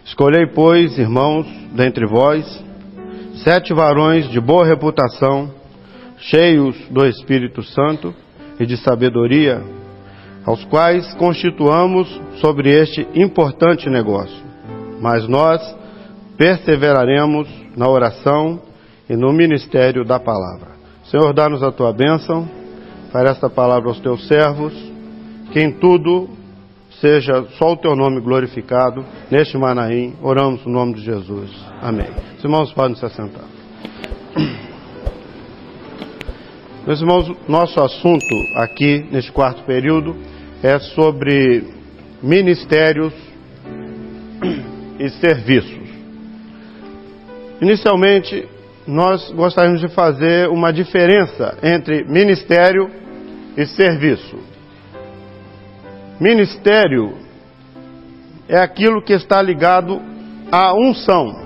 Escolhei, pois, irmãos, dentre vós, 7 varões de boa reputação, cheios do Espírito Santo e de sabedoria, aos quais constituamos sobre este importante negócio. Mas nós perseveraremos na oração e no ministério da palavra. Senhor, dá-nos a tua bênção para esta palavra aos teus servos, que em tudo seja só o teu nome glorificado neste Manaim. Oramos no nome de Jesus. Amém. Os irmãos podem se assentar. Meus irmãos, nosso assunto aqui neste quarto período é sobre ministérios e serviços. Inicialmente, nós gostaríamos de fazer uma diferença entre ministério e serviço. Ministério é aquilo que está ligado à unção.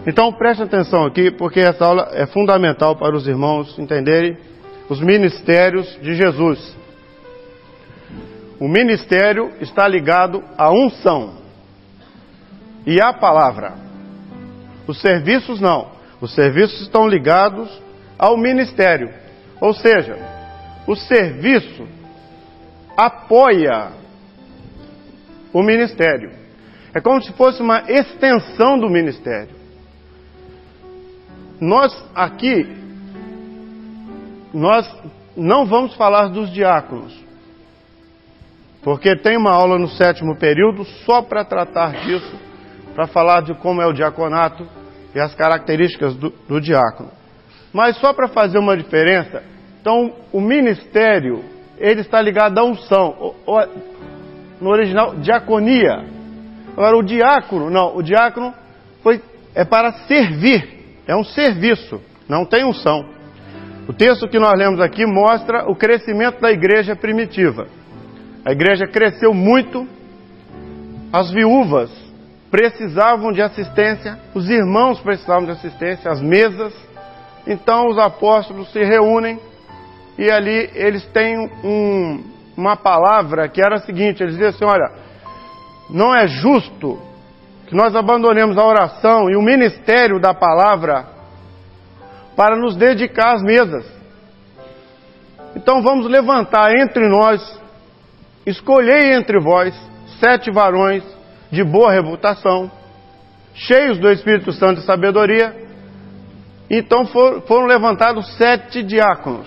Então preste atenção aqui, porque essa aula é fundamental para os irmãos entenderem os ministérios de Jesus. O ministério está ligado à unção e à palavra. Os serviços não. Os serviços estão ligados ao ministério. Ou seja, o serviço apoia o ministério. É como se fosse uma extensão do ministério. Nós aqui, nós não vamos falar dos diáconos, porque tem uma aula no 7º período só para tratar disso, para falar de como é o diaconato e as características do diácono. Mas só para fazer uma diferença, então o ministério, ele está ligado à unção, no original, diaconia. Agora o diácono, não, o diácono é para servir, é um serviço, não tem unção. O texto que nós lemos aqui mostra o crescimento da igreja primitiva. A igreja cresceu muito, as viúvas precisavam de assistência, os irmãos precisavam de assistência, as mesas. Então os apóstolos se reúnem e ali eles têm uma palavra que era a seguinte: eles diziam assim, olha, não é justo que nós abandonemos a oração e o ministério da palavra para nos dedicar às mesas. Então vamos levantar entre nós, escolhei entre vós 7 varões de boa reputação, cheios do Espírito Santo e sabedoria. Então foram levantados 7 diáconos.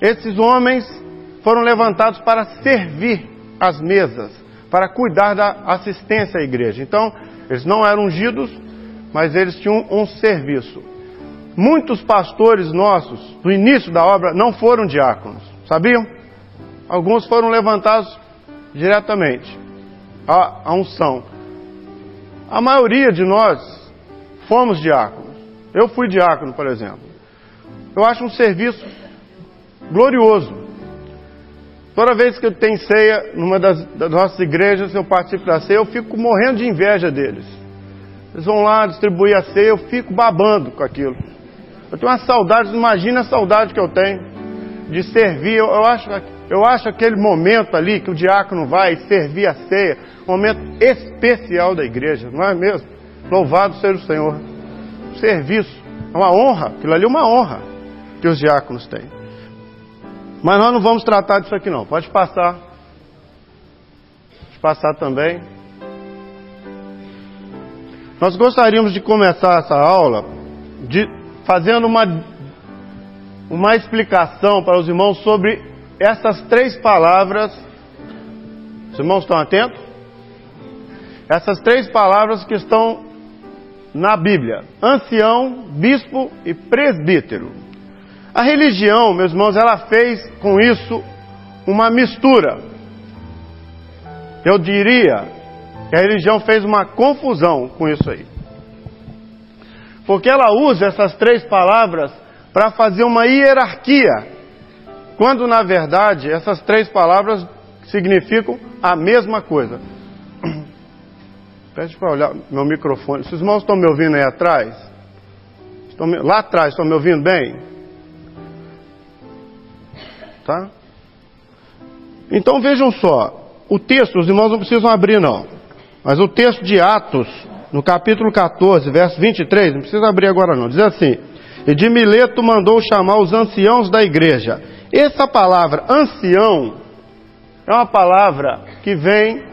Esses homens foram levantados para servir as mesas, para cuidar da assistência à igreja. Então, eles não eram ungidos, mas eles tinham um serviço. Muitos pastores nossos, no início da obra, não foram diáconos, sabiam? Alguns foram levantados diretamente à unção. A maioria de nós fomos diáconos. Eu fui diácono, por exemplo. Eu acho um serviço glorioso. Toda vez que eu tenho ceia, numa das nossas igrejas, eu participo da ceia, eu fico morrendo de inveja deles. Eles vão lá distribuir a ceia, eu fico babando com aquilo. Eu tenho uma saudade, imagina a saudade que eu tenho de servir. Eu acho aquele momento ali que o diácono vai servir a ceia, um momento especial da igreja, não é mesmo? Louvado seja o Senhor. O serviço é uma honra, aquilo ali é uma honra que os diáconos têm. Mas nós não vamos tratar disso aqui não. Pode passar. Pode passar também. Nós gostaríamos de começar essa aula fazendo uma explicação para os irmãos sobre essas 3 palavras. Os irmãos estão atentos? Essas 3 palavras que estão na Bíblia: ancião, bispo e presbítero. A religião, meus irmãos, ela fez com isso uma mistura. Eu diria que a religião fez uma confusão com isso aí. Porque ela usa essas 3 palavras para fazer uma hierarquia, quando na verdade essas 3 palavras significam a mesma coisa. Pede para olhar meu microfone. Se os irmãos estão me ouvindo aí atrás, lá atrás, estão me ouvindo bem? Tá? Então vejam só, o texto, os irmãos não precisam abrir não. Mas o texto de Atos, no capítulo 14, verso 23, não precisa abrir agora não, diz assim: e de Mileto mandou chamar os anciãos da igreja. Essa palavra ancião é uma palavra que vem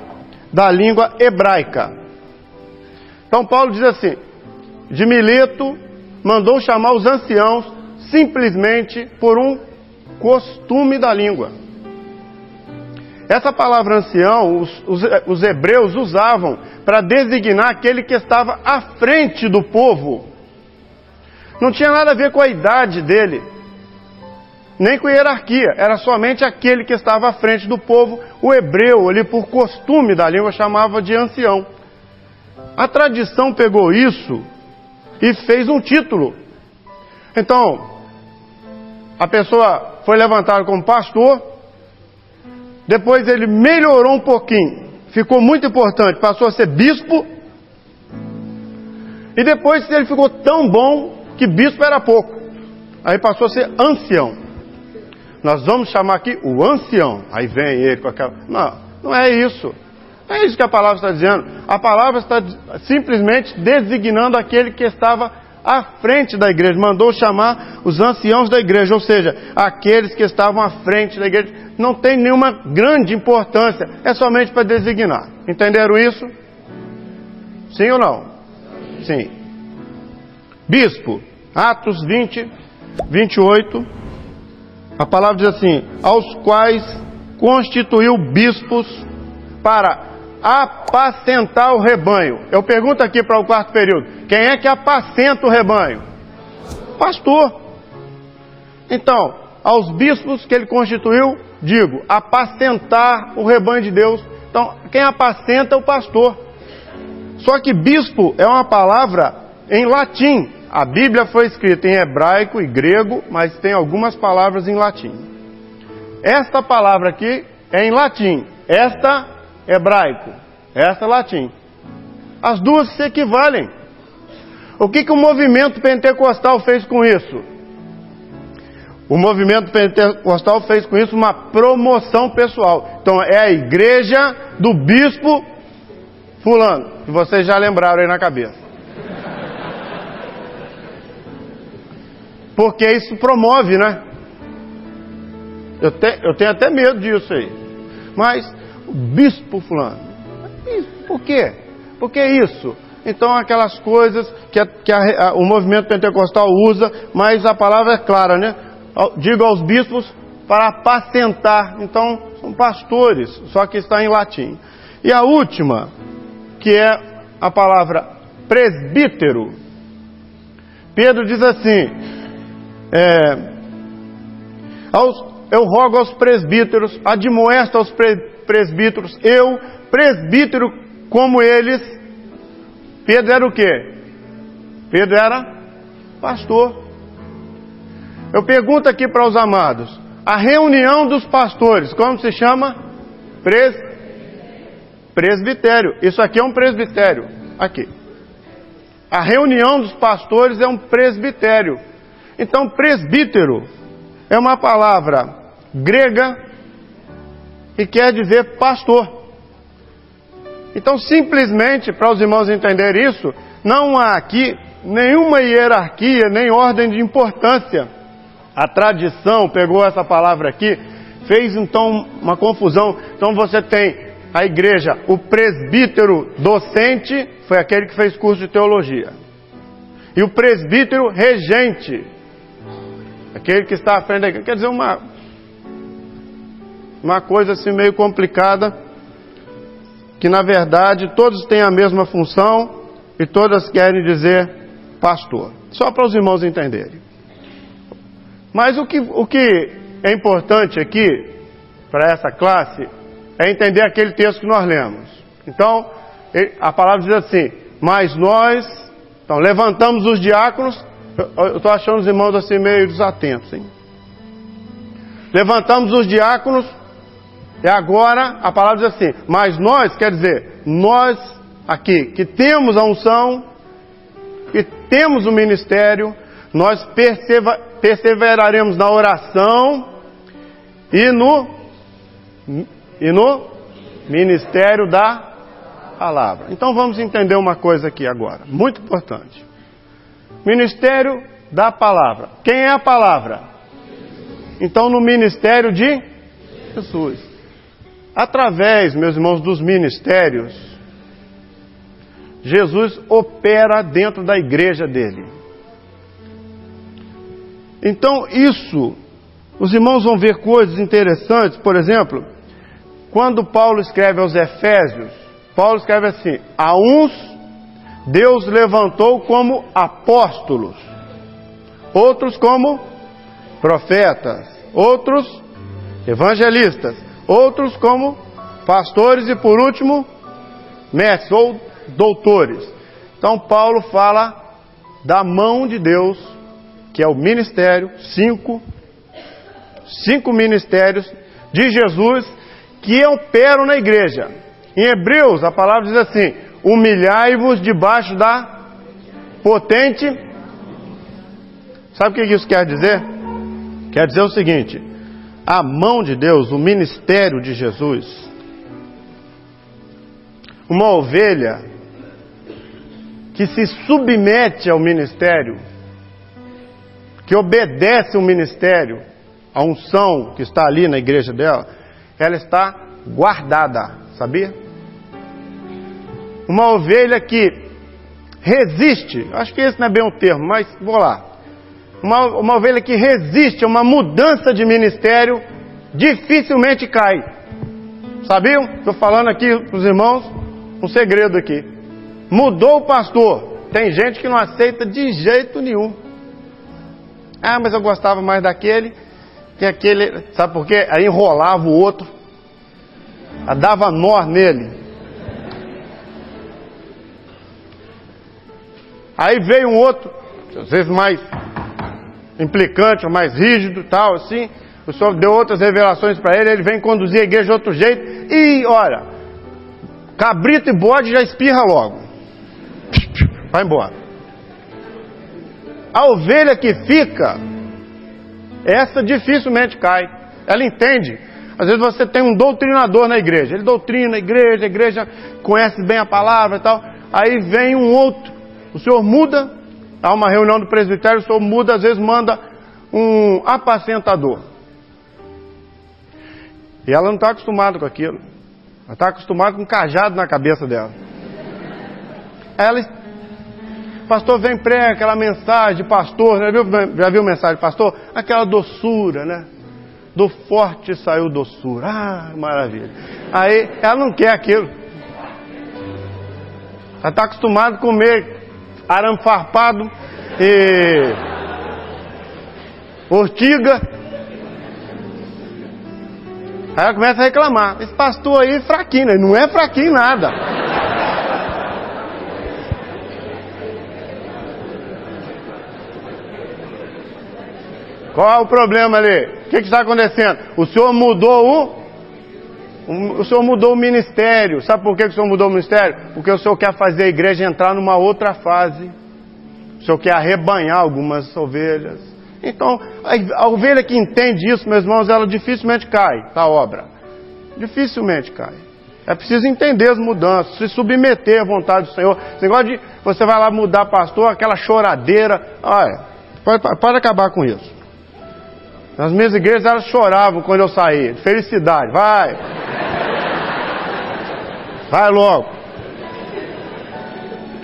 da língua hebraica. Então Paulo diz assim: de Mileto mandou chamar os anciãos simplesmente por um costume da língua. Essa palavra ancião, os hebreus usavam para designar aquele que estava à frente do povo. Não tinha nada a ver com a idade dele, nem com hierarquia, era somente aquele que estava à frente do povo. O hebreu, ali por costume da língua, chamava de ancião. A tradição pegou isso e fez um título. Então, a pessoa foi levantada como pastor, depois ele melhorou um pouquinho, ficou muito importante, passou a ser bispo, e depois ele ficou tão bom que bispo era pouco, aí passou a ser ancião. Nós vamos chamar aqui o ancião. Aí vem ele com aquela... Não é isso. Não é isso que a palavra está dizendo. A palavra está simplesmente designando aquele que estava à frente da igreja. Mandou chamar os anciãos da igreja, ou seja, aqueles que estavam à frente da igreja. Não tem nenhuma grande importância. É somente para designar. Entenderam isso? Sim ou não? Sim. Bispo. Atos 20, 28. A palavra diz assim: aos quais constituiu bispos para apacentar o rebanho. Eu pergunto aqui para o quarto período: quem é que apacenta o rebanho? Pastor. Então, aos bispos que ele constituiu, digo, apacentar o rebanho de Deus. Então, quem apacenta é o pastor. Só que bispo é uma palavra em latim. A Bíblia foi escrita em hebraico e grego, mas tem algumas palavras em latim. Esta palavra aqui é em latim, esta hebraico, esta latim. As duas se equivalem. O que o movimento pentecostal fez com isso? O movimento pentecostal fez com isso uma promoção pessoal. Então é a igreja do bispo fulano, que vocês já lembraram aí na cabeça. Porque isso promove, né? Eu tenho até medo disso aí. Mas, o bispo fulano. Por quê? Por que isso? Então, aquelas coisas que o movimento pentecostal usa, mas a palavra é clara, né? Digo aos bispos para apacentar. Então, são pastores, só que está em latim. E a última, que é a palavra presbítero. Pedro diz assim: eu rogo aos presbíteros, admoesto aos presbíteros, eu, presbítero como eles. Pedro era o quê? Pedro era pastor. Eu pergunto aqui para os amados: a reunião dos pastores, como se chama? Presbitério. Isso aqui é um presbitério. Aqui. A reunião dos pastores é um presbitério. Então, presbítero é uma palavra grega e quer dizer pastor. Então, simplesmente, para os irmãos entenderem isso, não há aqui nenhuma hierarquia, nem ordem de importância. A tradição pegou essa palavra aqui, fez então uma confusão. Então você tem a igreja, o presbítero docente, foi aquele que fez curso de teologia. E o presbítero regente, aquele que está à frente da igreja. Quer dizer, uma coisa assim meio complicada, que na verdade todos têm a mesma função e todas querem dizer pastor. Só para os irmãos entenderem. Mas o que é importante aqui, para essa classe, é entender aquele texto que nós lemos. Então, a palavra diz assim: mas nós, então, levantamos os diáconos. Eu estou achando os irmãos assim meio desatentos, hein? Levantamos os diáconos, e agora a palavra diz assim: mas nós, quer dizer, nós aqui, que temos a unção, que temos o ministério, nós perseveraremos na oração e no ministério da palavra. Então vamos entender uma coisa aqui agora, muito importante. Ministério da palavra. Quem é a palavra? Então no ministério de Jesus. Através, meus irmãos, dos ministérios, Jesus opera dentro da igreja dele. Então isso, os irmãos vão ver coisas interessantes. Por exemplo, quando Paulo escreve aos Efésios, Paulo escreve assim: a uns Deus levantou como apóstolos, outros como profetas, outros evangelistas, outros como pastores e por último mestres ou doutores. Então Paulo fala da mão de Deus, que é o ministério, cinco ministérios de Jesus que operam na igreja. Em Hebreus a palavra diz assim: humilhai-vos debaixo da potente. Sabe o que isso quer dizer? Quer dizer o seguinte: a mão de Deus, o ministério de Jesus, uma ovelha que se submete ao ministério, que obedece ao ministério, a unção que está ali na igreja dela, ela está guardada, sabia? Uma ovelha que resiste, acho que esse não é bem o termo, mas vou lá. Uma ovelha que resiste a uma mudança de ministério, dificilmente cai. Sabiam? Estou falando aqui para os irmãos um segredo aqui. Mudou o pastor, tem gente que não aceita de jeito nenhum. Ah, mas eu gostava mais daquele, que aquele, sabe por quê? Aí enrolava o outro, dava nó nele. Aí veio um outro, às vezes mais implicante, ou mais rígido, tal, assim. O Senhor deu outras revelações para ele, ele vem conduzir a igreja de outro jeito, e olha, cabrito e bode já espirra logo. Vai embora. A ovelha que fica, essa dificilmente cai. Ela entende. Às vezes você tem um doutrinador na igreja. Ele doutrina a igreja conhece bem a palavra e tal. Aí vem um outro. O senhor muda, há uma reunião do presbitério, o senhor muda, às vezes manda um apacentador. E ela não está acostumada com aquilo. Ela está acostumada com um cajado na cabeça dela. Ela... Pastor, vem prega aquela mensagem de pastor, já viu mensagem de pastor? Aquela doçura, né? Do forte saiu doçura. Ah, maravilha. Aí, ela não quer aquilo. Ela está acostumada a comer arame farpado e ortiga. Aí ela começa a reclamar. Esse pastor aí é fraquinho, ele não é fraquinho nada. Qual é o problema ali? O que está acontecendo? O senhor mudou o ministério. Sabe por que o senhor mudou o ministério? Porque o senhor quer fazer a igreja entrar numa outra fase. O senhor quer arrebanhar algumas ovelhas. Então, a ovelha que entende isso, meus irmãos, ela dificilmente cai da obra. Dificilmente cai. É preciso entender as mudanças, se submeter à vontade do Senhor. Esse negócio de você vai lá mudar pastor, aquela choradeira. Olha, pode acabar com isso. Nas minhas igrejas elas choravam quando eu saía, de felicidade. Vai logo.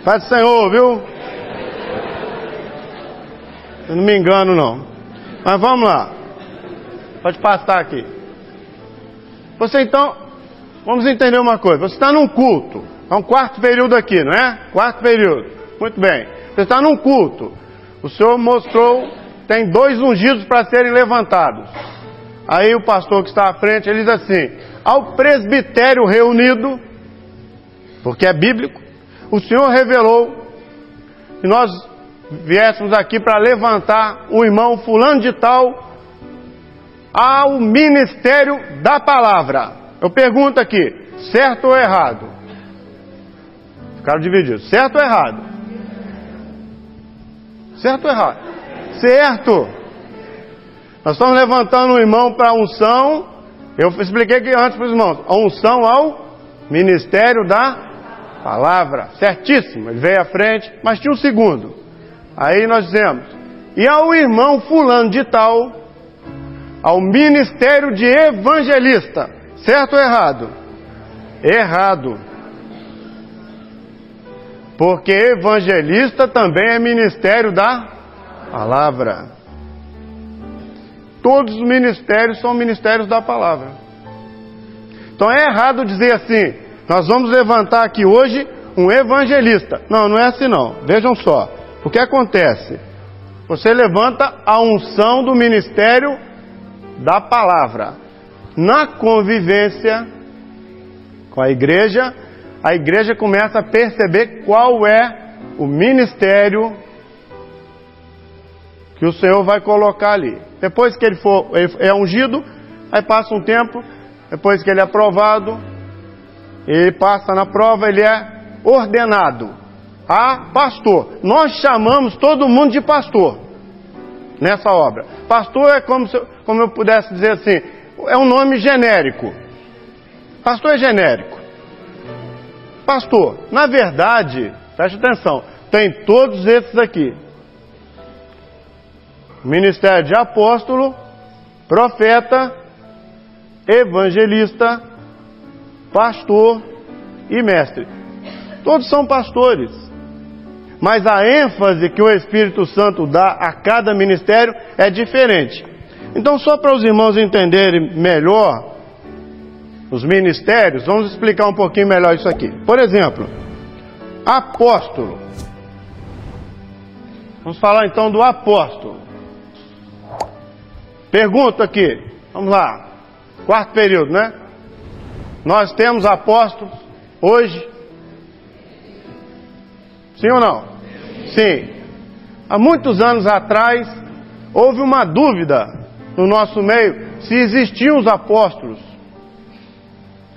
Faz o Senhor, viu? Eu não me engano não. Mas vamos lá. Pode passar aqui. Você então, vamos entender uma coisa. Você está num culto. É um quarto período aqui, não é? Quarto período. Muito bem. Você está num culto. O Senhor mostrou... Tem 2 ungidos para serem levantados. Aí o pastor que está à frente, ele diz assim: ao presbitério reunido, porque é bíblico, o Senhor revelou que nós viéssemos aqui para levantar o irmão fulano de tal ao ministério da palavra. Eu pergunto aqui, certo ou errado? Ficaram divididos, certo ou errado? Certo ou errado? Certo. Nós estamos levantando o irmão para a unção. Eu expliquei aqui antes para os irmãos. A unção ao ministério da palavra. Certíssimo, ele veio à frente, mas tinha um segundo. Aí nós dizemos, e ao irmão fulano de tal, ao ministério de evangelista. Certo ou errado? Errado. Porque evangelista também é ministério da palavra. Todos os ministérios são ministérios da palavra. Então é errado dizer assim, nós vamos levantar aqui hoje um evangelista. Não, não é assim não. Vejam só. O que acontece? Você levanta a unção do ministério da palavra. Na convivência com a igreja começa a perceber qual é o ministério que o Senhor vai colocar ali. Depois que ele é ungido, aí passa um tempo, depois que ele é aprovado, ele passa na prova, ele é ordenado a pastor. Nós chamamos todo mundo de pastor nessa obra. Pastor é como eu pudesse dizer assim, é um nome genérico. Pastor é genérico. Pastor, na verdade, preste atenção, tem todos esses aqui. Ministério de apóstolo, profeta, evangelista, pastor e mestre. Todos são pastores. Mas a ênfase que o Espírito Santo dá a cada ministério é diferente. Então, só para os irmãos entenderem melhor os ministérios, vamos explicar um pouquinho melhor isso aqui. Por exemplo, apóstolo. Vamos falar então do apóstolo. Pergunta aqui, vamos lá, quarto período, né? Nós temos apóstolos hoje? Sim ou não? Sim. Há muitos anos atrás, houve uma dúvida no nosso meio se existiam os apóstolos.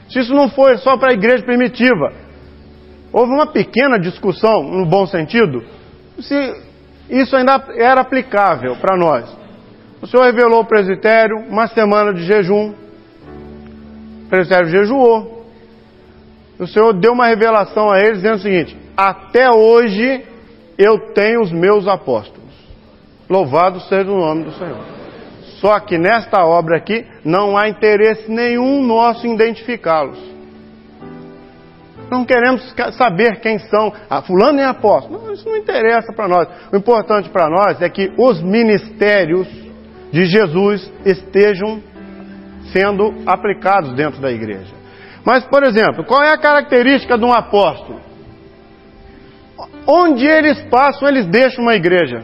Se isso não foi só para a igreja primitiva. Houve uma pequena discussão, no bom sentido, se isso ainda era aplicável para nós. O Senhor revelou ao presbitério uma semana de jejum. O presbitério jejuou. O Senhor deu uma revelação a eles dizendo o seguinte: até hoje eu tenho os meus apóstolos. Louvado seja o nome do Senhor. Só que nesta obra aqui não há interesse nenhum nosso em identificá-los. Não queremos saber quem são. Fulano é apóstolo. Não, isso não interessa para nós. O importante para nós é que os ministérios de Jesus estejam sendo aplicados dentro da igreja. Mas, por exemplo, qual é a característica de um apóstolo? Onde eles passam, eles deixam uma igreja.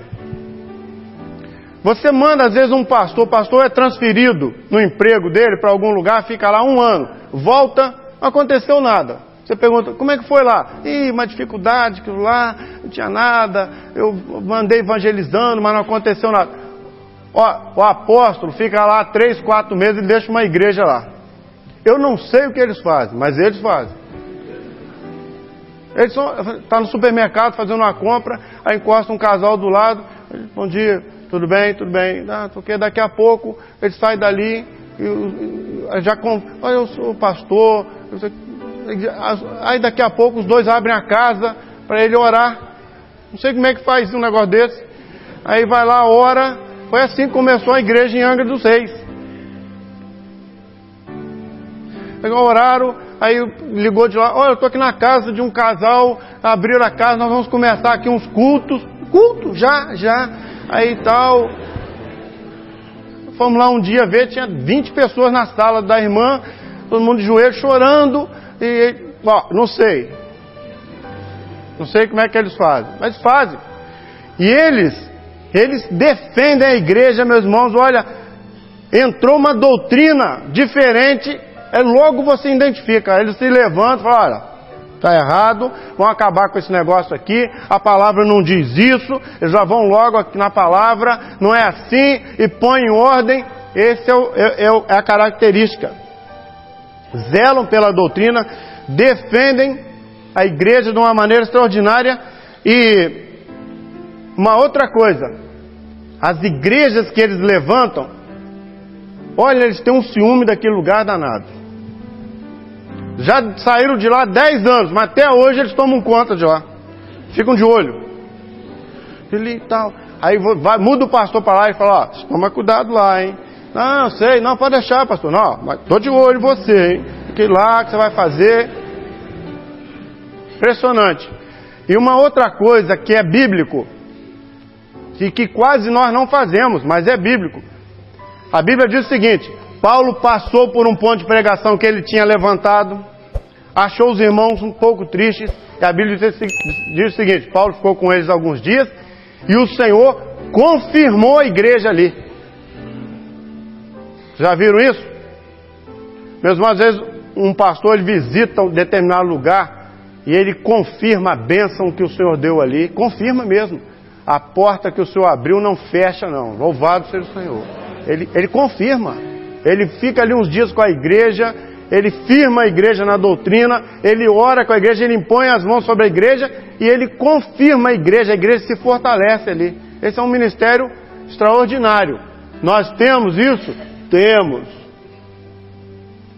Você manda, às vezes, um pastor, o pastor é transferido no emprego dele para algum lugar, fica lá 1 ano, volta, não aconteceu nada. Você pergunta, como é que foi lá? Uma dificuldade, que lá não tinha nada, eu mandei evangelizando, mas não aconteceu nada. O apóstolo fica lá 3, 4 meses e deixa uma igreja lá. Eu não sei o que eles fazem, mas eles fazem. Eles estão no supermercado fazendo uma compra, aí encosta um casal do lado, bom dia, tudo bem, tudo bem. Porque daqui a pouco ele sai dali, olha, eu sou pastor, aí daqui a pouco os dois abrem a casa para ele orar. Não sei como é que faz um negócio desse. Aí vai lá, ora. Foi assim que começou a igreja em Angra dos Reis. Oraram, aí ligou de lá, olha, eu estou aqui na casa de um casal, abriram a casa, nós vamos começar aqui uns cultos. Culto? Já. Aí tal. Fomos lá um dia ver, tinha 20 pessoas na sala da irmã, todo mundo de joelho chorando, não sei. Não sei como é que eles fazem, mas fazem. E eles defendem a igreja, meus irmãos. Olha, entrou uma doutrina diferente, logo você identifica. Eles se levantam e falam, olha, está errado, vão acabar com esse negócio aqui, a palavra não diz isso, eles já vão logo aqui na palavra, não é assim, e põe em ordem. Essa é a característica. Zelam pela doutrina, defendem a igreja de uma maneira extraordinária. E uma outra coisa, as igrejas que eles levantam, olha, eles têm um ciúme daquele lugar danado. Já saíram de lá 10 anos, mas até hoje eles tomam conta de lá. Ficam de olho. E tal. Aí muda o pastor para lá e fala, ó, toma cuidado lá, hein? Não, sei, não, pode deixar, pastor. Não, mas tô de olho em você, hein? Fique lá, que você vai fazer. Impressionante. E uma outra coisa que é bíblico, que quase nós não fazemos, mas é bíblico. A Bíblia diz o seguinte: Paulo passou por um ponto de pregação que ele tinha levantado, achou os irmãos um pouco tristes, e a Bíblia diz o seguinte: Paulo ficou com eles alguns dias, e o Senhor confirmou a igreja ali. Já viram isso? Mesmo às vezes um pastor ele visita um determinado lugar, e ele confirma a bênção que o Senhor deu ali, confirma mesmo. A porta que o Senhor abriu não fecha não, louvado seja o Senhor. Ele confirma, ele fica ali uns dias com a igreja, ele firma a igreja na doutrina, ele ora com a igreja, ele impõe as mãos sobre a igreja e ele confirma a igreja se fortalece ali. Esse é um ministério extraordinário. Nós temos isso? Temos.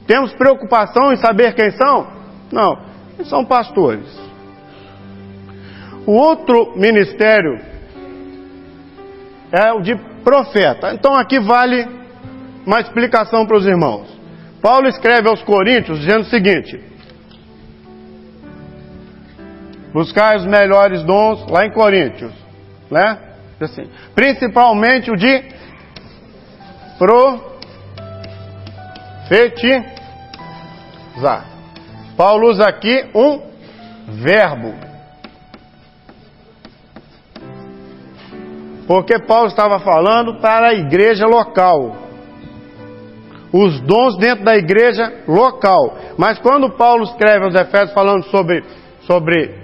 Temos preocupação em saber quem são? Não, eles são pastores. O outro ministério é o de profeta. Então aqui vale uma explicação para os irmãos. Paulo escreve aos Coríntios dizendo o seguinte: buscai os melhores dons, lá em Coríntios, né? Assim, principalmente o de profetizar. Paulo usa aqui um verbo. Porque Paulo estava falando para a igreja local. Os dons dentro da igreja local. Mas quando Paulo escreve aos Efésios falando sobre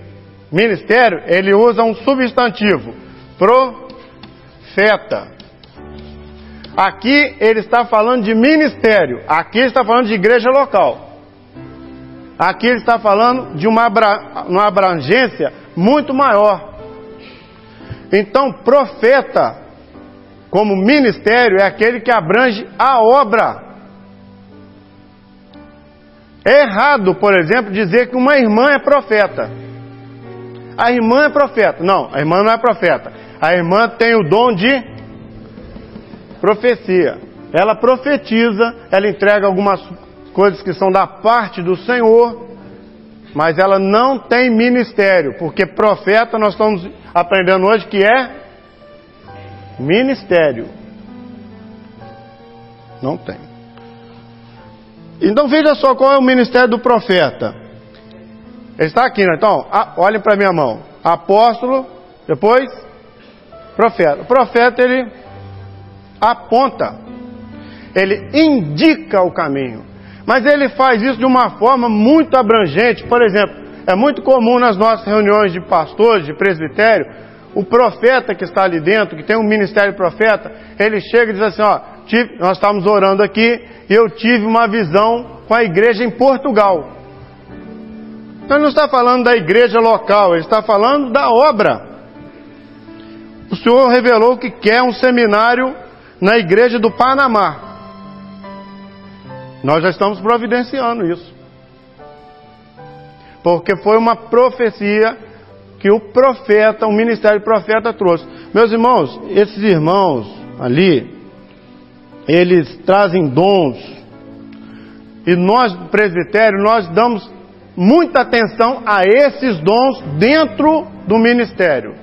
ministério, ele usa um substantivo. Profeta. Aqui ele está falando de ministério. Aqui ele está falando de igreja local. Aqui ele está falando de uma abrangência muito maior. Então, profeta, como ministério, é aquele que abrange a obra. É errado, por exemplo, dizer que uma irmã é profeta. A irmã é profeta. Não, a irmã não é profeta. A irmã tem o dom de profecia. Ela profetiza, ela entrega algumas coisas que são da parte do Senhor, mas ela não tem ministério, porque profeta nós estamos aprendendo hoje que é ministério. Não tem. Então veja só qual é o ministério do profeta. Ele está aqui, né? Então, olhem para a minha mão. Apóstolo, depois profeta. O profeta ele aponta, ele indica o caminho. Mas ele faz isso de uma forma muito abrangente. Por exemplo, é muito comum nas nossas reuniões de pastores, de presbitério, o profeta que está ali dentro, que tem um ministério profeta, ele chega e diz assim, ó, nós estávamos orando aqui e eu tive uma visão com a igreja em Portugal. Então ele não está falando da igreja local, ele está falando da obra. O Senhor revelou que quer um seminário na igreja do Panamá. Nós já estamos providenciando isso. Porque foi uma profecia que o profeta, o ministério profeta trouxe. Meus irmãos, esses irmãos ali, eles trazem dons. E nós, do presbitério, nós damos muita atenção a esses dons dentro do ministério.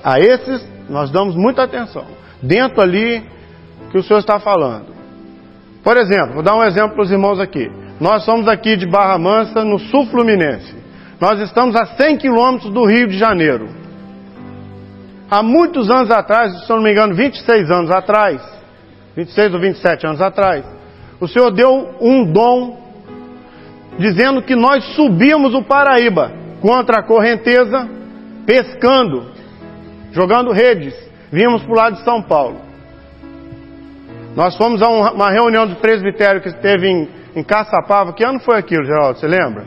A esses nós damos muita atenção. Dentro ali que o Senhor está falando. Por exemplo, vou dar um exemplo para os irmãos aqui. Nós somos aqui de Barra Mansa, no sul fluminense. Nós estamos a 100 quilômetros do Rio de Janeiro. Há muitos anos atrás, se eu não me engano, 26 anos atrás, 26 ou 27 anos atrás, o Senhor deu um dom, dizendo que nós subimos o Paraíba contra a correnteza, pescando, jogando redes. Vimos para o lado de São Paulo. Nós fomos a uma reunião do presbitério que teve em Caçapava. Que ano foi aquilo, Geraldo? Você lembra?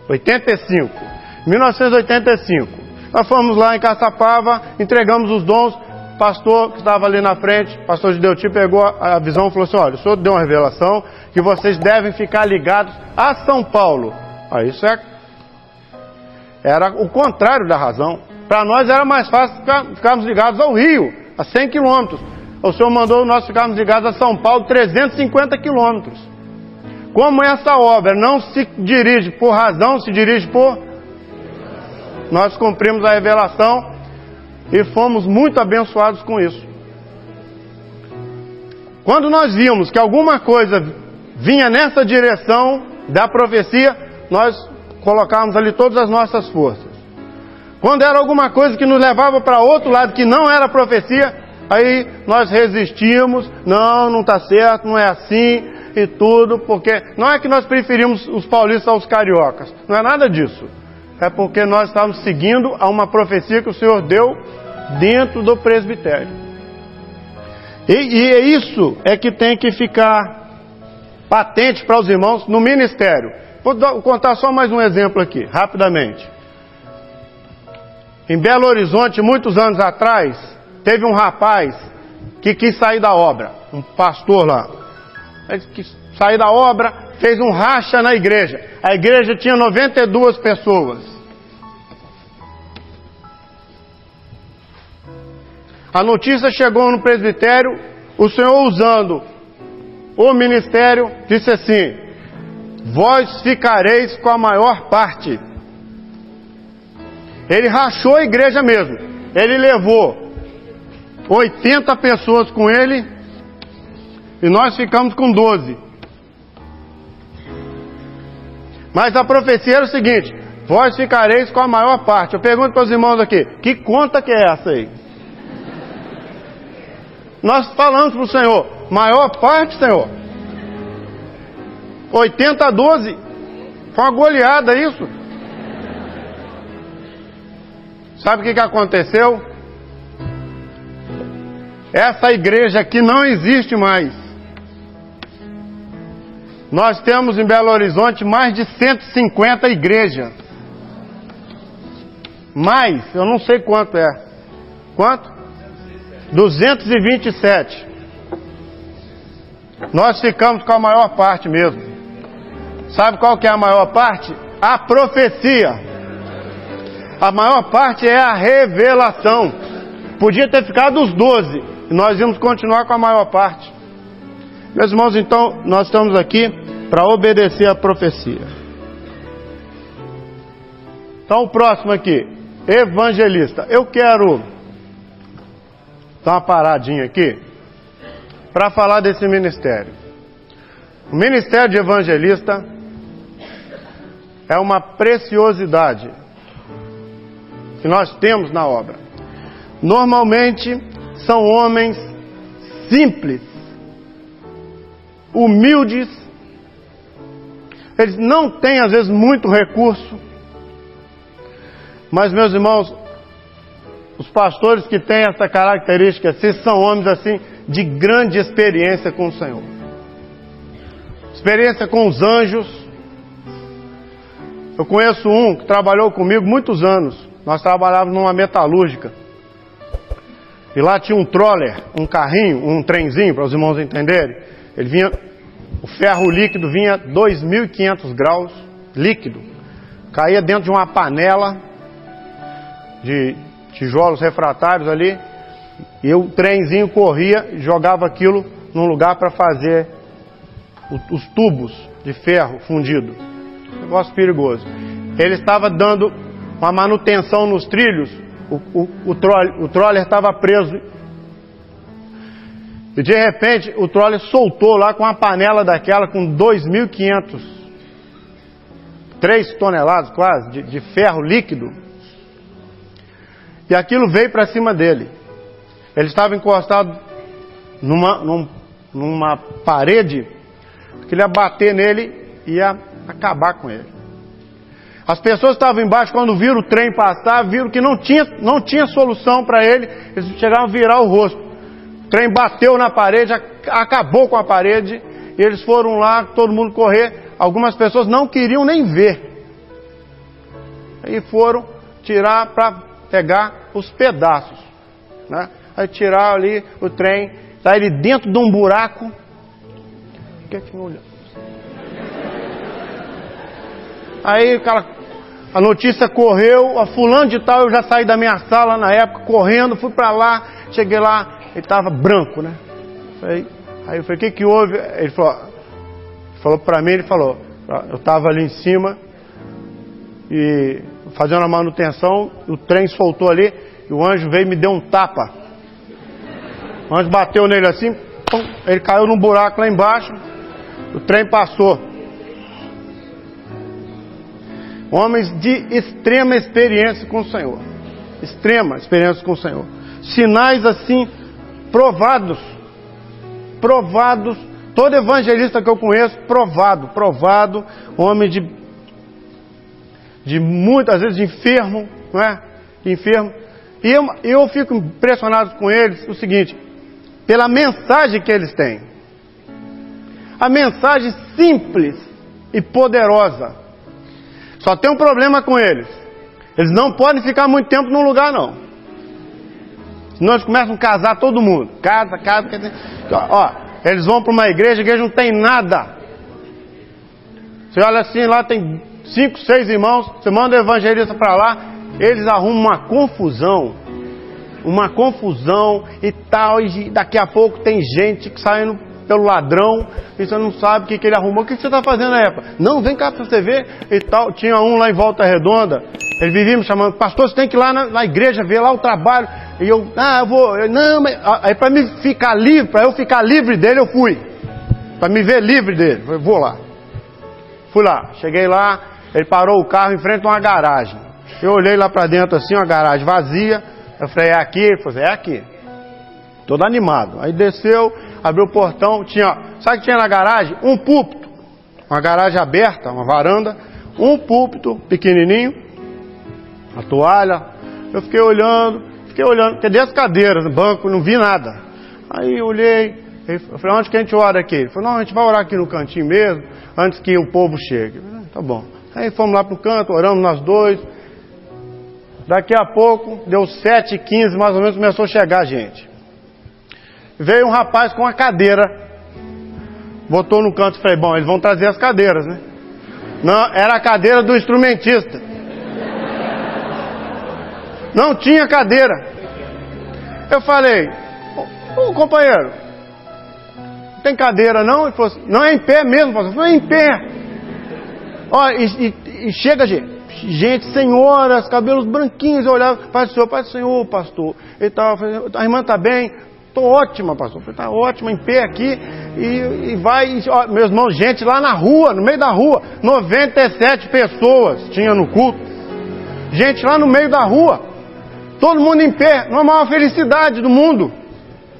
85. 1985. Nós fomos lá em Caçapava, entregamos os dons. pastor que estava ali na frente, o pastor Gideuti, pegou a visão e falou assim: olha, o senhor deu uma revelação que vocês devem ficar ligados a São Paulo. Isso era o contrário da razão. Para nós era mais fácil ficarmos ligados ao Rio, a 100 quilômetros. O senhor mandou nós ficarmos ligados a São Paulo, 350 quilômetros. Como essa obra não se dirige por razão, se dirige por... Nós cumprimos a revelação e fomos muito abençoados com isso. Quando nós vimos que alguma coisa vinha nessa direção da profecia, nós colocávamos ali todas as nossas forças. Quando era alguma coisa que nos levava para outro lado, que não era profecia, aí nós resistimos, não está certo, não é assim e tudo, porque não é que nós preferimos os paulistas aos cariocas, não é nada disso. É porque nós estávamos seguindo a uma profecia que o Senhor deu dentro do presbitério. E isso é que tem que ficar patente para os irmãos no ministério. Vou contar só mais um exemplo aqui, rapidamente. Em Belo Horizonte, muitos anos atrás, teve um rapaz que quis sair da obra, um pastor lá. Ele quis sair da obra, fez um racha na igreja. A igreja tinha 92 pessoas. A notícia chegou no presbitério, o senhor, usando o ministério, disse assim: vós ficareis com a maior parte. Ele rachou a igreja mesmo. Ele levou 80 pessoas com ele e nós ficamos com 12. Mas a profecia era o seguinte: vós ficareis com a maior parte. Eu pergunto para os irmãos aqui: que conta que é essa aí? Nós falamos para o Senhor: maior parte, Senhor. 80 a 12. Foi uma goleada isso. Sabe o que aconteceu? Essa igreja aqui não existe mais. Nós temos em Belo Horizonte mais de 150 igrejas. Mais, eu não sei quanto é. Quanto? 227. Nós ficamos com a maior parte mesmo. Sabe qual que é a maior parte? A profecia. A maior parte é a revelação. Podia ter ficado os 12. E nós íamos continuar com a maior parte. Meus irmãos, então, nós estamos aqui para obedecer a profecia. Então, o próximo aqui, evangelista. Eu quero dar uma paradinha aqui para falar desse ministério. O ministério de evangelista é uma preciosidade que nós temos na obra. Normalmente são homens simples, humildes. Eles não têm às vezes muito recurso, mas, meus irmãos, os pastores que têm essa característica assim, são homens assim de grande experiência com o Senhor, experiência com os anjos. Eu conheço um que trabalhou comigo muitos anos. Nós trabalhávamos numa metalúrgica. E lá tinha um troller, um carrinho, um trenzinho, para os irmãos entenderem. Ele vinha, o ferro líquido vinha 2.500 graus, líquido. Caía dentro de uma panela de tijolos refratários ali. E o trenzinho corria e jogava aquilo num lugar para fazer os tubos de ferro fundido. Negócio perigoso. Ele estava dando uma manutenção nos trilhos. O troller estava preso. E de repente o troller soltou lá com uma panela daquela com 2.500, 3 toneladas quase, de ferro líquido. E aquilo veio para cima dele. Ele estava encostado numa parede que ele ia bater nele e ia acabar com ele. As pessoas estavam embaixo, quando viram o trem passar, viram que não tinha solução para ele. Eles chegaram a virar o rosto. O trem bateu na parede, acabou com a parede. E eles foram lá, todo mundo correr. Algumas pessoas não queriam nem ver. Aí foram tirar para pegar os pedaços, né? Aí tiraram ali o trem, tá ele dentro de um buraco. O que é que me olhou? Aí a notícia correu, a fulano de tal, eu já saí da minha sala na época, correndo, fui pra lá, cheguei lá, ele tava branco, né? Aí eu falei, o que houve? Ele falou pra mim, eu tava ali em cima, e fazendo a manutenção, o trem soltou ali, e o anjo veio e me deu um tapa. O anjo bateu nele assim, pum, ele caiu num buraco lá embaixo, o trem passou. Homens de extrema experiência com o Senhor. Extrema experiência com o Senhor. Sinais assim, provados. Todo evangelista que eu conheço, provado. Homem de muitas vezes enfermo, não é? Enfermo. E eu fico impressionado com eles, o seguinte, pela mensagem que eles têm. A mensagem simples e poderosa. Só tem um problema com eles. Eles não podem ficar muito tempo num lugar, não. Senão eles começam a casar todo mundo. Casa. Ó, eles vão para uma igreja, a igreja não tem nada. Você olha assim, lá tem 5, 6 irmãos, você manda o evangelista para lá, eles arrumam uma confusão e tal, e daqui a pouco tem gente que saindo pelo ladrão, e você não sabe o que ele arrumou. O que você está fazendo na época? Não, vem cá para você ver e tal. Tinha um lá em Volta Redonda, ele vivia me chamando, pastor, você tem que ir lá na igreja, ver lá o trabalho. E eu vou, aí para eu ficar livre dele, eu fui. Para me ver livre dele, eu vou lá. Fui lá, cheguei lá, ele parou o carro em frente a uma garagem. Eu olhei lá para dentro assim, uma garagem vazia, eu falei, é aqui? Ele falou, é aqui. Todo animado. Aí desceu, abriu o portão, sabe o que tinha na garagem? Um púlpito, uma garagem aberta, uma varanda, um púlpito pequenininho, a toalha. Eu fiquei olhando, cadê as cadeiras, no banco, não vi nada. Aí eu olhei, eu falei, onde que a gente ora aqui? Ele falou, não, a gente vai orar aqui no cantinho mesmo, antes que o povo chegue. Eu falei, tá bom. Aí fomos lá pro canto, oramos nós dois. Daqui a pouco, deu 7h15 mais ou menos, começou a chegar gente. Veio um rapaz com uma cadeira, botou no canto e falei, bom, eles vão trazer as cadeiras, né? Não, era a cadeira do instrumentista. Não tinha cadeira. Eu falei, ô companheiro, não tem cadeira não? Ele falou assim, não, é em pé mesmo, pastor. Eu falei, é em pé. Ó, e chega gente, senhoras, cabelos branquinhos, eu olhava, Paz do Senhor, pastor. E tal, a irmã está bem? Estou ótima, pastor. Está ótima, em pé aqui. E vai, ó, meus irmãos, gente lá na rua, no meio da rua. 97 pessoas tinha no culto. Gente lá no meio da rua. Todo mundo em pé, não é a maior felicidade do mundo.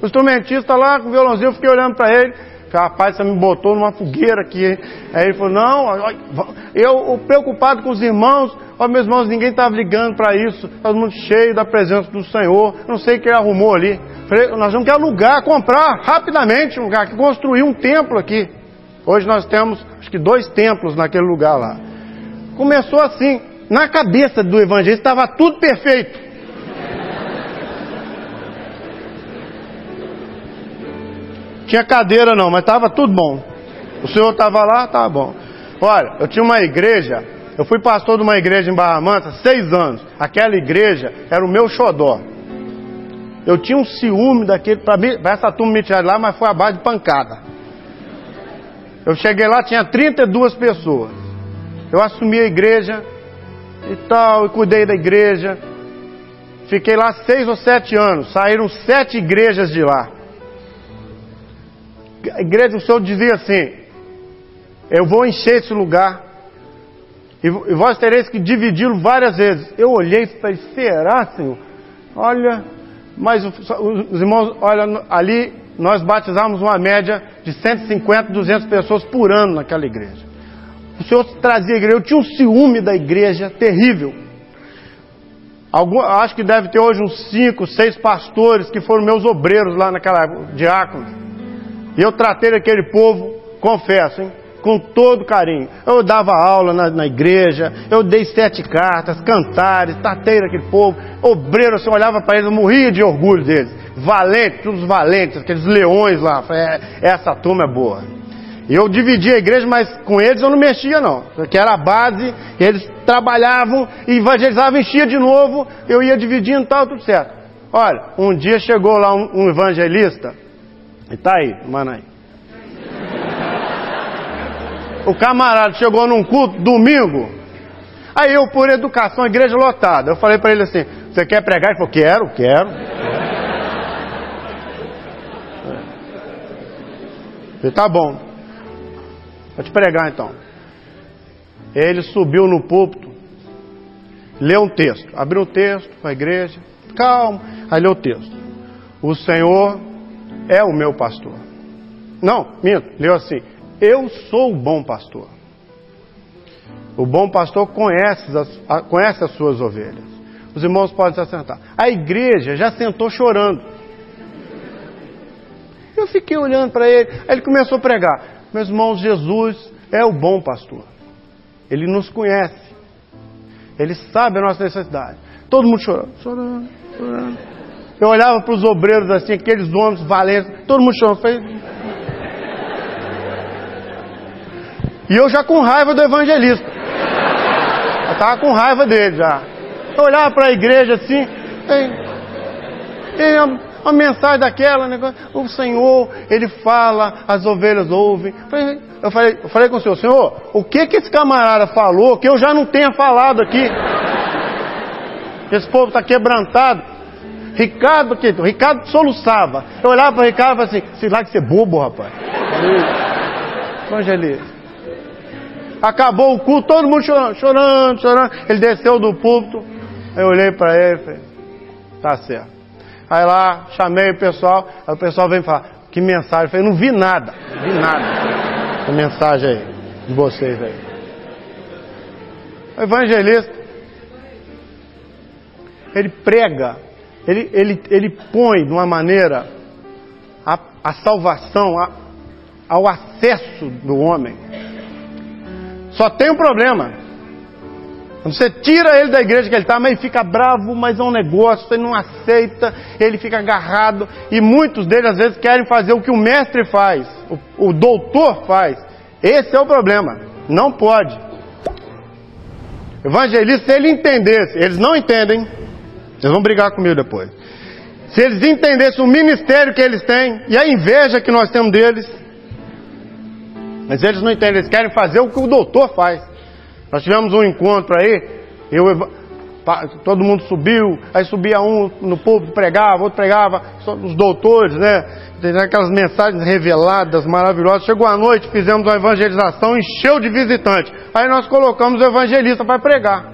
O instrumentista lá com o violãozinho, eu fiquei olhando para ele. Falei, rapaz, você me botou numa fogueira aqui. Aí ele falou, não, eu preocupado com os irmãos. Ó, meus irmãos, ninguém estava ligando para isso. Todo mundo cheio da presença do Senhor. Eu não sei o que ele arrumou ali. Falei, nós vamos que alugar, comprar rapidamente um lugar, construir um templo aqui. Hoje nós temos, acho que 2 templos naquele lugar lá. Começou assim, na cabeça do evangelista estava tudo perfeito. Tinha cadeira não, mas estava tudo bom. O senhor estava lá, estava bom. Olha, eu tinha uma igreja, eu fui pastor de uma igreja em Barra Mansa 6 anos. Aquela igreja era o meu xodó. Eu tinha um ciúme daquele, para essa turma me tirar de lá, mas foi a base de pancada. Eu cheguei lá, tinha 32 pessoas. Eu assumi a igreja e tal, e cuidei da igreja. Fiquei lá 6 ou 7 anos, saíram 7 igrejas de lá. A igreja, o Senhor dizia assim, eu vou encher esse lugar e vós tereis que dividi-lo várias vezes. Eu olhei e falei, será, Senhor? Olha, mas os irmãos, olha, ali nós batizamos uma média de 150, 200 pessoas por ano naquela igreja. O Senhor trazia a igreja, eu tinha um ciúme da igreja terrível. Acho que deve ter hoje uns 5, 6 pastores que foram meus obreiros lá naquela época, diáconos. E eu tratei aquele povo, confesso, hein? com todo carinho. Eu dava aula na igreja, eu dei 7 cartas, cantares, tratei daquele povo, obreiro, você olhava para eles, eu morria de orgulho deles. Valentes, todos valentes, aqueles leões lá. Essa turma é boa. E eu dividia a igreja, mas com eles eu não mexia não, porque era a base, eles trabalhavam, evangelizavam, enchia de novo, eu ia dividindo e tal, tudo certo. Olha, um dia chegou lá um evangelista, e tá aí, mano aí. O camarada chegou num culto, domingo, aí eu, por educação, igreja lotada, eu falei para ele assim, você quer pregar? Ele falou, quero. Ele, tá bom. Vou te pregar então. Ele subiu no púlpito, leu um texto, abriu o texto para a igreja, calma, aí leu o texto. O Senhor é o meu pastor. Não, minto, leu assim, eu sou o bom pastor. O bom pastor conhece as suas ovelhas. Os irmãos podem se assentar. A igreja já sentou chorando. Eu fiquei olhando para ele, aí ele começou a pregar. Meus irmãos, Jesus é o bom pastor. Ele nos conhece. Ele sabe a nossa necessidade. Todo mundo chorando. Eu olhava para os obreiros assim, aqueles homens valentes, todo mundo chorando. E eu já com raiva do evangelista. Eu estava com raiva dele já. Eu olhava para a igreja assim, uma mensagem daquela, negócio, o Senhor, Ele fala, as ovelhas ouvem. Eu falei com o Senhor, o que esse camarada falou que eu já não tenha falado aqui? Esse povo está quebrantado. Ricardo soluçava. Eu olhava para o Ricardo e falava assim, sei lá que você é bobo, rapaz. Evangelista. Acabou o culto, todo mundo chorando. Ele desceu do púlpito. Eu olhei para ele e falei, tá certo. Aí lá, chamei o pessoal, aí o pessoal veio falar, que mensagem? Eu falei, não vi nada. Que mensagem aí, de vocês aí. O evangelista, ele prega, ele põe de uma maneira a salvação, ao acesso do homem. Só tem um problema. Você tira ele da igreja que ele está, mas ele fica bravo, mas é um negócio, ele não aceita, ele fica agarrado. E muitos deles às vezes querem fazer o que o mestre faz, o doutor faz. Esse é o problema, não pode. Evangelista, se ele entendesse, eles não entendem, eles vão brigar comigo depois. Se eles entendessem o ministério que eles têm e a inveja que nós temos deles, mas eles não entendem, eles querem fazer o que o doutor faz. Nós tivemos um encontro aí, todo mundo subiu, aí subia um no púlpito, pregava, outro pregava, os doutores, né? Aquelas mensagens reveladas, maravilhosas. Chegou a noite, fizemos uma evangelização, encheu de visitantes. Aí nós colocamos o evangelista para pregar.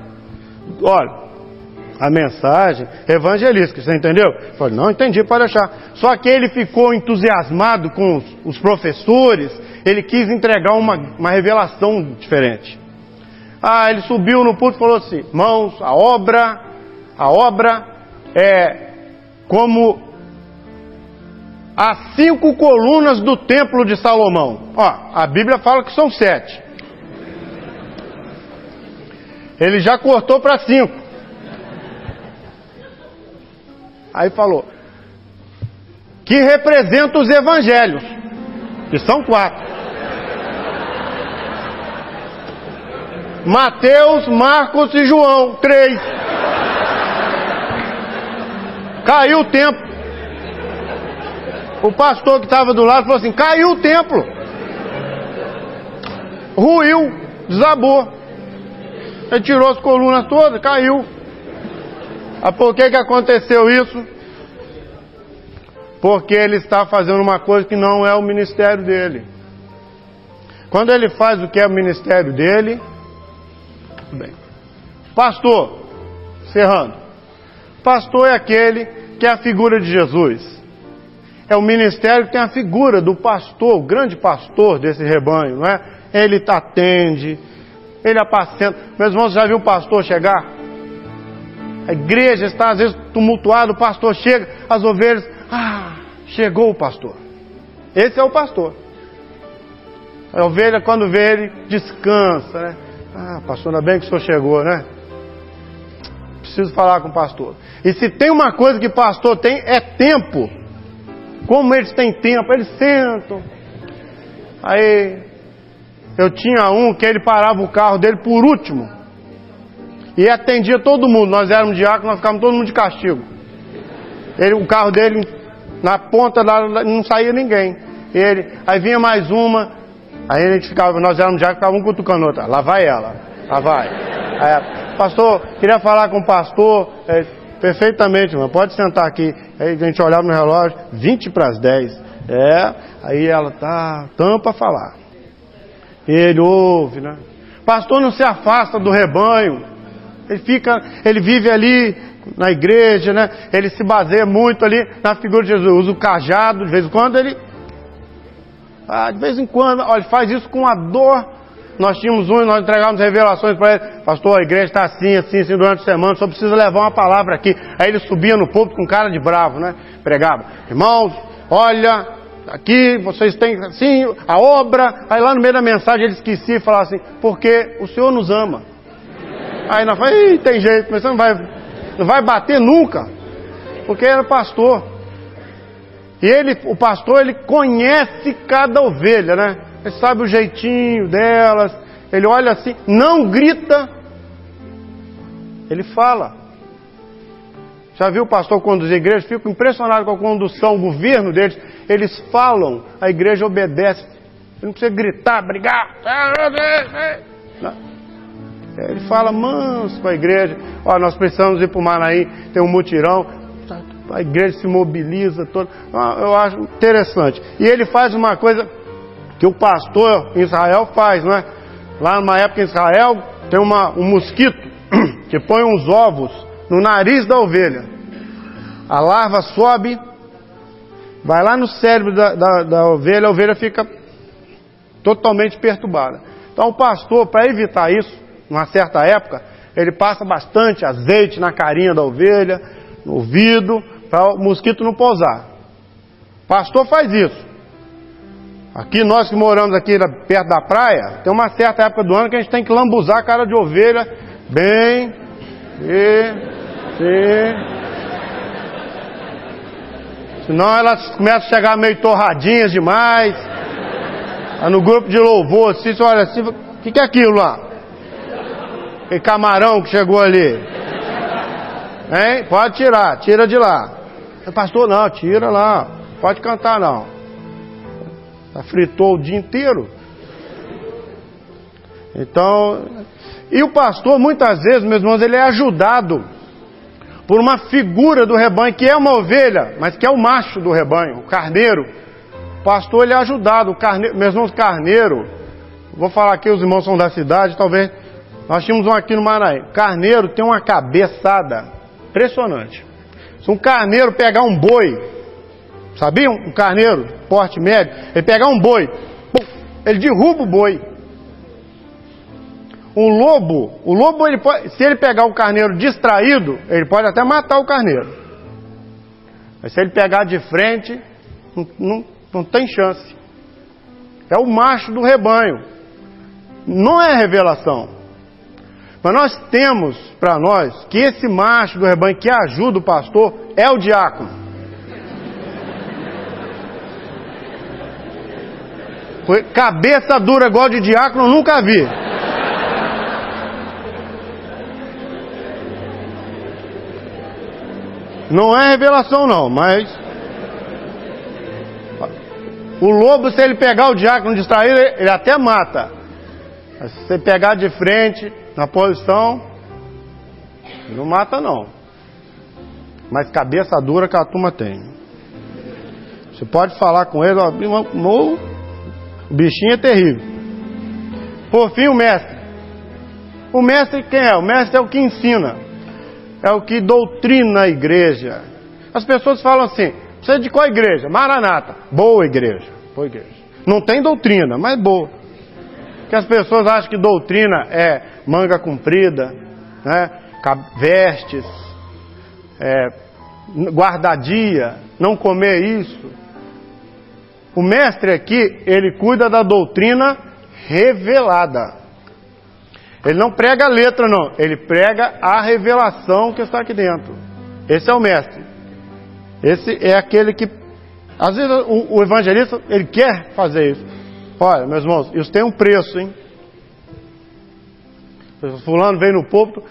Olha, a mensagem evangelística, você entendeu? Eu falei, não entendi, pode deixar. Só que ele ficou entusiasmado com os professores, ele quis entregar uma revelação diferente. Ele subiu no púlpito e falou assim, irmãos, a obra é como as 5 colunas do templo de Salomão. A Bíblia fala que são 7. Ele já cortou para 5. Aí falou, que representa os evangelhos, que são 4. Mateus, Marcos e João, 3. Caiu o templo. O pastor que estava do lado falou assim, caiu o templo. Ruiu, desabou. Ele tirou as colunas todas, caiu. Por que aconteceu isso? Porque ele está fazendo uma coisa que não é o ministério dele. Quando ele faz o que é o ministério dele, bem. Pastor, encerrando. Pastor é aquele que é a figura de Jesus. É o ministério que tem a figura do pastor, o grande pastor desse rebanho, não é? Ele atende, ele apacenta. Meus irmãos, já viu o pastor chegar? A igreja está às vezes tumultuada, o pastor chega, as ovelhas, chegou o pastor. Esse é o pastor. A ovelha, quando vê ele, descansa, né? Ah, pastor, ainda bem que o senhor chegou, né? Preciso falar com o pastor. E se tem uma coisa que pastor tem, é tempo. Como eles têm tempo, eles sentam. Aí, eu tinha um que ele parava o carro dele por último. E atendia todo mundo. Nós éramos diáconos, nós ficávamos todo mundo de castigo. O carro dele, na ponta lá, não saía ninguém. Aí vinha mais uma, aí a gente ficava, nós éramos diáconos, ficava um cutucando o outro. Lá vai ela, lá vai. Aí, pastor, queria falar com o pastor. Perfeitamente, irmão, pode sentar aqui. Aí a gente olhava no relógio, 20 para as 10. Aí ela tampa a falar. Ele ouve, né? Pastor não se afasta do rebanho. Ele vive ali na igreja, né? Ele se baseia muito ali na figura de Jesus. Usa o cajado, de vez em quando ele... de vez em quando, olha, faz isso com a dor. Nós tínhamos nós entregávamos revelações para ele. Pastor, a igreja está assim durante a semana, só precisa levar uma palavra aqui. Aí ele subia no púlpito com cara de bravo, né? Pregava. Irmãos, olha, aqui vocês têm assim, a obra. Aí lá no meio da mensagem ele esquecia e falava assim, porque o Senhor nos ama. Aí nós falamos, tem jeito, mas você não vai bater nunca. Porque era pastor. E o pastor, ele conhece cada ovelha, né? Ele sabe o jeitinho delas. Ele olha assim, não grita. Ele fala. Já viu o pastor conduzir a igreja? Fico impressionado com a condução, o governo deles. Eles falam, a igreja obedece. Ele não precisa gritar, brigar. Não. Ele fala manso com a igreja. Nós precisamos ir para o Manaim, tem um mutirão. A igreja se mobiliza toda. Eu acho interessante. E ele faz uma coisa que o pastor em Israel faz, não é? Lá numa época em Israel tem um mosquito que põe uns ovos no nariz da ovelha. A larva sobe, vai lá no cérebro da ovelha, a ovelha fica totalmente perturbada. Então o pastor, para evitar isso, numa certa época, ele passa bastante azeite na carinha da ovelha, no ouvido, para o mosquito não pousar. O pastor faz isso. Aqui, nós que moramos aqui perto da praia, tem uma certa época do ano que a gente tem que lambuzar a cara de ovelha bem, senão elas começam a chegar meio torradinhas demais. No grupo de louvor, assim, você olha assim, o que é aquilo lá? Aquele camarão que chegou ali. Hein? Pode tirar, tira de lá. Pastor, não, tira lá. Pode cantar não. Fritou o dia inteiro. Então, e o pastor, muitas vezes, meus irmãos, ele é ajudado por uma figura do rebanho, que é uma ovelha, mas que é o macho do rebanho, o carneiro. O pastor, ele é ajudado. O carneiro, meus irmãos, carneiro, vou falar aqui, os irmãos são da cidade, talvez, nós tínhamos um aqui no Manaim. Carneiro tem uma cabeçada impressionante. Se um carneiro pegar um boi, sabiam? Um carneiro, porte médio, ele pegar um boi, ele derruba o boi. O lobo ele pode, se ele pegar o carneiro distraído, ele pode até matar o carneiro. Mas se ele pegar de frente, não tem chance. É o macho do rebanho. Não é revelação. Mas nós temos para nós que esse macho do rebanho que ajuda o pastor é o diácono. Cabeça dura igual de diácono eu nunca vi. Não é revelação não, mas o lobo, se ele pegar o diácono distraído, ele até mata. Mas se você pegar de frente, na posição, não mata não. Mas cabeça dura que a turma tem. Você pode falar com ele, o bichinho é terrível. Por fim, o mestre. O mestre quem é? O mestre é o que ensina. É o que doutrina a igreja. As pessoas falam assim, você é de qual igreja? Maranata. Boa igreja. Boa igreja. Não tem doutrina, mas boa. Porque as pessoas acham que doutrina é manga comprida, né? Vestes, guardadia, não comer isso. O mestre aqui, ele cuida da doutrina revelada. Ele não prega a letra, não. Ele prega a revelação que está aqui dentro. Esse é o mestre. Esse é aquele que... Às vezes o evangelista, ele quer fazer isso. Olha, meus irmãos, isso tem um preço, hein? Fulano veio no púlpito,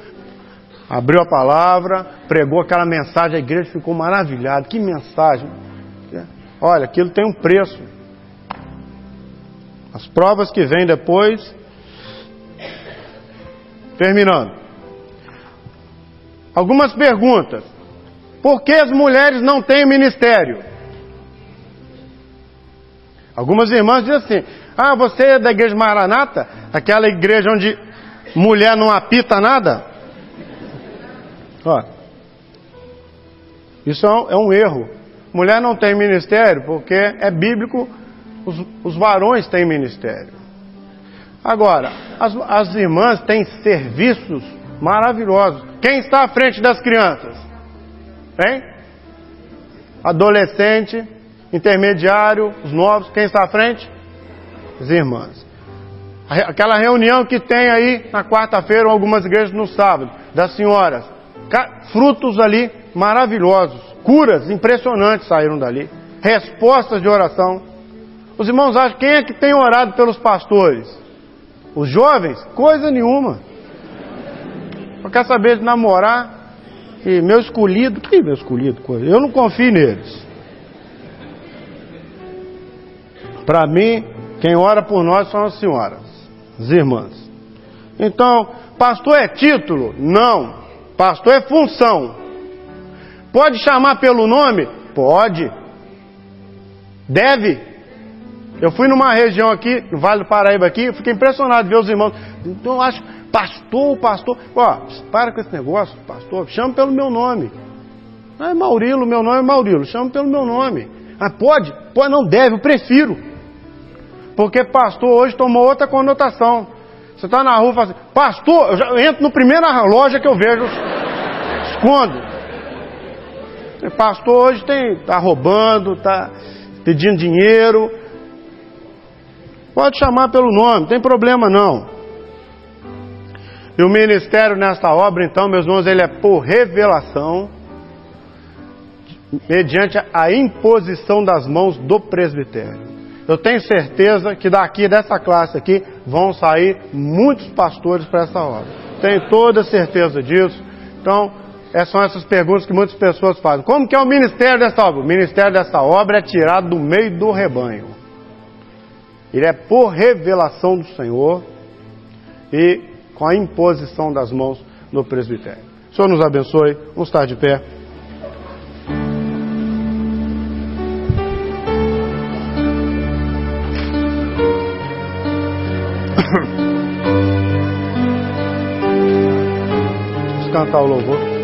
abriu a palavra, pregou aquela mensagem, a igreja ficou maravilhada. Que mensagem! Olha, aquilo tem um preço. As provas que vêm depois... Terminando. Algumas perguntas. Por que as mulheres não têm ministério? Algumas irmãs dizem assim: ah, você é da igreja Maranata? Aquela igreja onde mulher não apita nada? Ó, isso é um erro. Mulher não tem ministério porque é bíblico, os varões têm ministério. Agora, as irmãs têm serviços maravilhosos. Quem está à frente das crianças? Hein? Adolescente, intermediário, os novos. Quem está à frente? As irmãs. Aquela reunião que tem aí na quarta-feira, ou algumas igrejas no sábado, das senhoras. Frutos ali maravilhosos. Curas impressionantes saíram dali. Respostas de oração. Os irmãos acham, quem é que tem orado pelos pastores? Os jovens? Coisa nenhuma. Só quer saber de namorar. E meu escolhido, que meu escolhido? Eu não confio neles. Para mim, quem ora por nós são as senhoras, as irmãs. Então, pastor é título? Não. Pastor é função. Pode chamar pelo nome? Pode. Deve. Eu fui numa região aqui, no Vale do Paraíba aqui, fiquei impressionado de ver os irmãos. Então eu acho, pastor. Ó, para com esse negócio, pastor, chama pelo meu nome. Ah, é Maurilo, meu nome é Maurilo, chama pelo meu nome. Ah, pode? Pode, não deve, eu prefiro. Porque pastor hoje tomou outra conotação. Você está na rua e fala assim, pastor, eu já entro no primeira loja que eu vejo, escondo. Pastor hoje está roubando, está pedindo dinheiro. Pode chamar pelo nome, não tem problema não. E o ministério nesta obra, então, meus irmãos, ele é por revelação, mediante a imposição das mãos do presbitério. Eu tenho certeza que daqui dessa classe aqui vão sair muitos pastores para essa obra. Tenho toda certeza disso. Então, são essas perguntas que muitas pessoas fazem. Como que é o ministério dessa obra? O ministério dessa obra é tirado do meio do rebanho. Ele é por revelação do Senhor e com a imposição das mãos do presbitério. O Senhor nos abençoe. Vamos estar de pé. Vamos cantar o louvor.